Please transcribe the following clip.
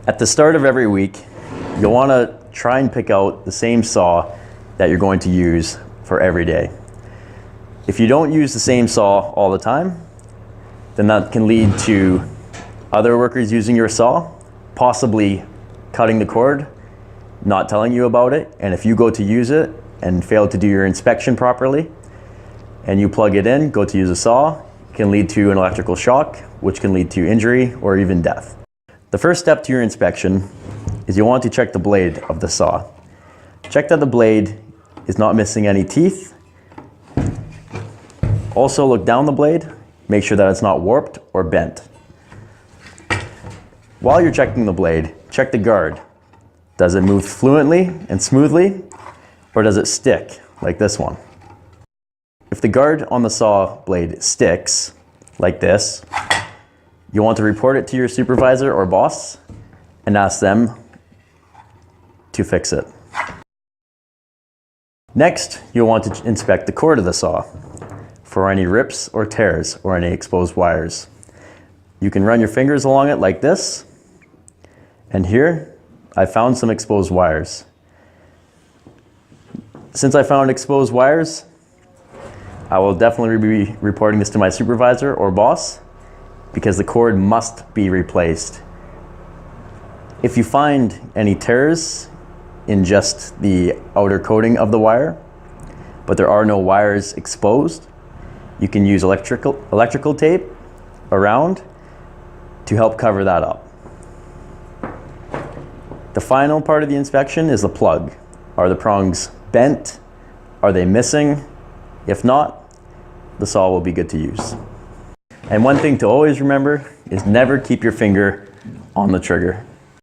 At the start of every week, you'll want to try and pick out the same saw that you're going to use for every day. If you don't use the same saw all the time, then that can lead to other workers using your saw, possibly cutting the cord, not telling you about it, and if you go to use it and fail to do your inspection properly, and you plug it in, go to use a saw, it can lead to an electrical shock, which can lead to injury or even death. The first step to your inspection is you want to check the blade of the saw. Check that the blade is not missing any teeth. Also look down the blade, make sure that it's not warped or bent. While you're checking the blade, check the guard. Does it move fluently and smoothly, or does it stick like this one? If the guard on the saw blade sticks like this, you want to report it to your supervisor or boss and ask them to fix it. Next, you'll want to inspect the cord of the saw for any rips or tears or any exposed wires. You can run your fingers along it like this, and here I found some exposed wires. Since I found exposed wires, I will definitely be reporting this to my supervisor or boss because the cord must be replaced. If you find any tears in just the outer coating of the wire, but there are no wires exposed, you can use electrical tape around to help cover that up. The final part of the inspection is the plug. Are the prongs bent? Are they missing? If not, the saw will be good to use. And one thing to always remember is never keep your finger on the trigger.